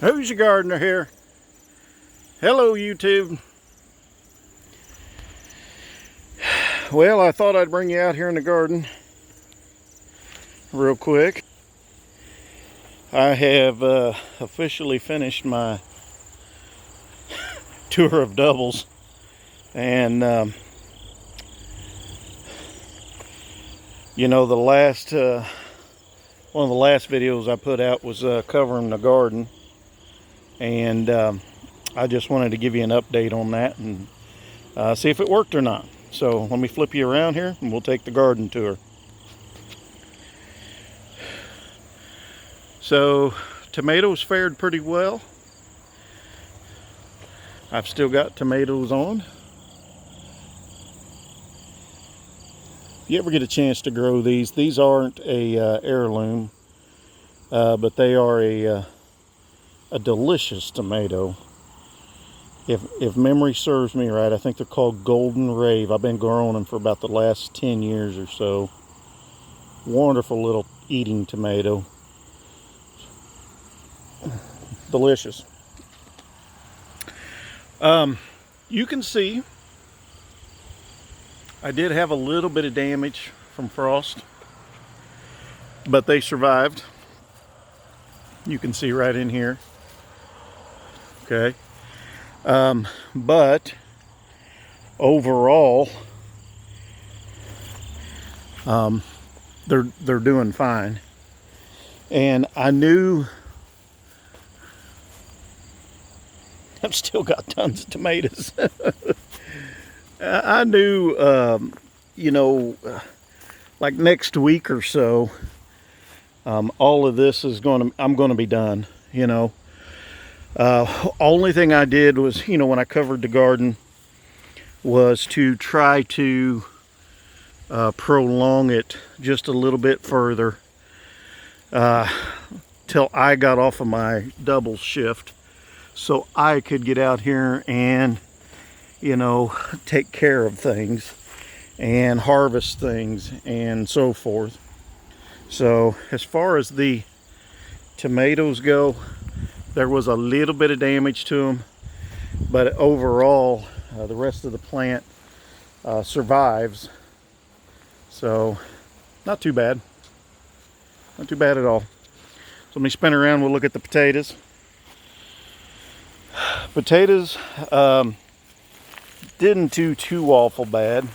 Who's your gardener here? Hello, YouTube. Well, I thought I'd bring you out here in the garden real quick. I have officially finished my tour of doubles, and you know, the last one of the last videos I put out was covering the garden, and I just wanted to give you an update on that and see if it worked or not. So let me flip you around here and we'll take the garden tour. So tomatoes fared pretty well. I've still got tomatoes on. If you ever get a chance to grow these aren't a heirloom, but they are a delicious tomato. If memory serves me right, I think they're called Golden Rave. I've been growing them for about the last 10 years or so. Wonderful little eating tomato. Delicious. You can see I did have a little bit of damage from frost, but they survived. You can see right in here. Okay. But overall, they're doing fine. And I knew I've still got tons of tomatoes. I knew, you know, like next week or so, all of this is I'm going to be done, you know. Only thing I did was, you know, when I covered the garden, was to try to prolong it just a little bit further till I got off of my double shift, so I could get out here and, you know, take care of things and harvest things and so forth. So as far as the tomatoes go, there was a little bit of damage to them, but overall, the rest of the plant survives. So, not too bad. Not too bad at all. So let me spin around, we'll look at the potatoes. Potatoes didn't do too awful bad.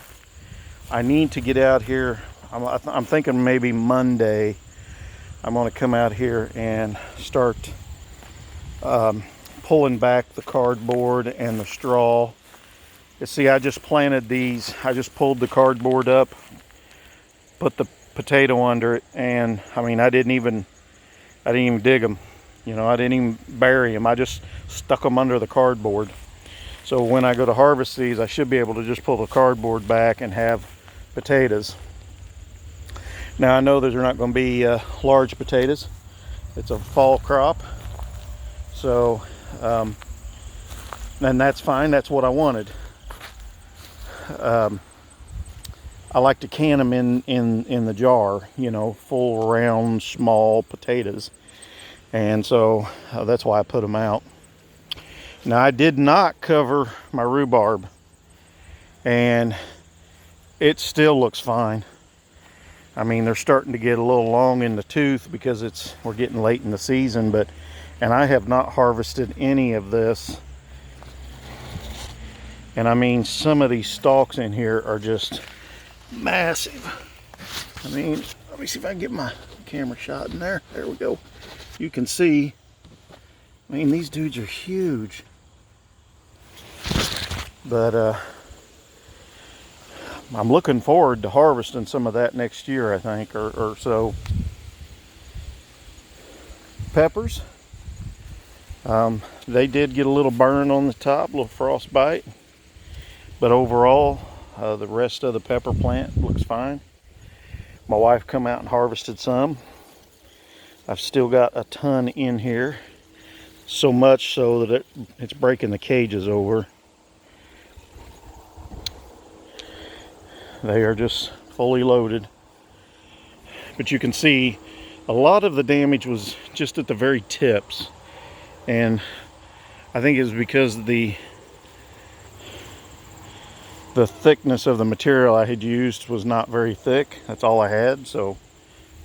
I need to get out here. I'm thinking maybe Monday I'm going to come out here and start pulling back the cardboard and the straw. You see, I just planted these. I just pulled the cardboard up, put the potato under it, and I mean, I didn't even dig them. You know, I didn't even bury them. I just stuck them under the cardboard. So when I go to harvest these, I should be able to just pull the cardboard back and have potatoes. Now I know those are not going to be large potatoes. It's a fall crop. So, and that's fine. That's what I wanted. I like to can them in the jar, you know, full, round, small potatoes. And so that's why I put them out. Now, I did not cover my rhubarb, and it still looks fine. I mean, they're starting to get a little long in the tooth because we're getting late in the season, and I have not harvested any of this. And I mean, some of these stalks in here are just massive. I mean, let me see if I can get my camera shot in there. There we go. You can see, I mean, these dudes are huge. But I'm looking forward to harvesting some of that next year, I think, or so. Peppers. They did get a little burn on the top, a little frostbite. But overall, the rest of the pepper plant looks fine. My wife come out and harvested some. I've still got a ton in here. So much so that it's breaking the cages over. They are just fully loaded. But you can see a lot of the damage was just at the very tips. And I think it's because the thickness of the material I had used was not very thick. That's all I had, so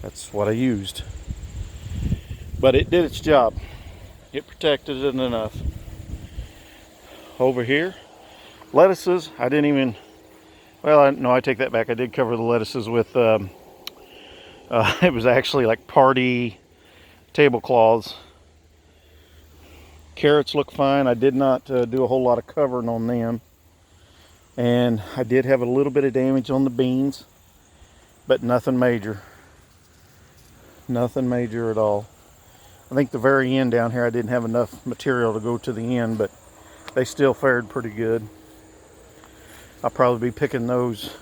that's what I used. But it did its job. It protected it enough. Over here, lettuces, I didn't even, well, no, I take that back. I did cover the lettuces with, it was actually like party tablecloths. Carrots look fine. I did not do a whole lot of covering on them. And I did have a little bit of damage on the beans, but nothing major. Nothing major at all. I think the very end down here I didn't have enough material to go to the end, but they still fared pretty good. I'll probably be picking those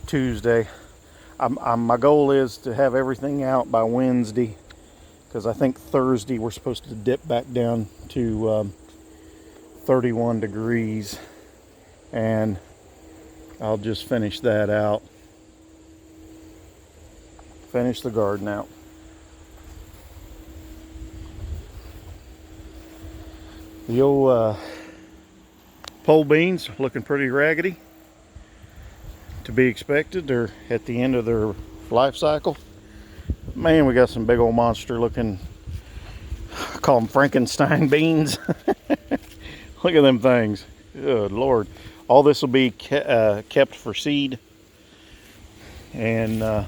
Tuesday. My goal is to have everything out by Wednesday, because I think Thursday we're supposed to dip back down to 31 degrees, and I'll just finish that out. Finish the garden out. The old pole beans looking pretty raggedy. To be expected. They're at the end of their life cycle. Man, we got some big old monster looking, I call them Frankenstein beans. Look at them things. Good Lord. All this will be kept for seed, and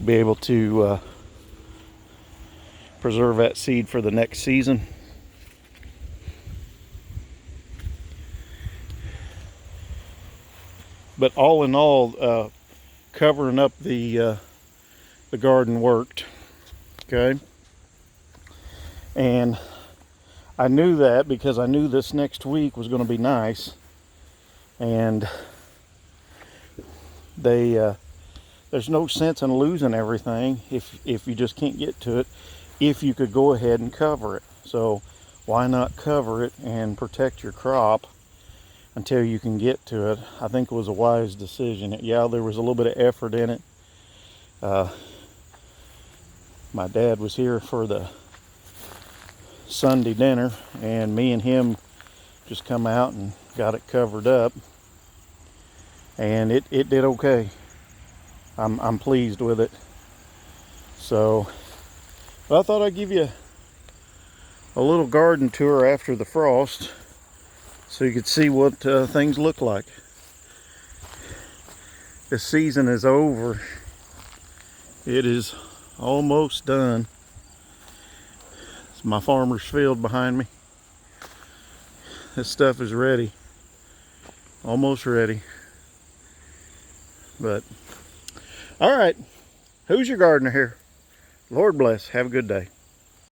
be able to preserve that seed for the next season. But all in all, covering up the garden worked. Okay, and I knew that because I knew this next week was going to be nice, and there's no sense in losing everything if you just can't get to it. If you could go ahead and cover it, so why not cover it and protect your crop until you can get to it? I think it was a wise decision. Yeah, there was a little bit of effort in it. My dad was here for the Sunday dinner, and me and him just come out and got it covered up, and it did okay. I'm pleased with it. So I thought I'd give you a little garden tour after the frost, so you could see what things look like. This season is over. It is almost done. It's my farmer's field behind me. This stuff is ready. Almost ready. But, all right. Who's your gardener here? Lord bless. Have a good day.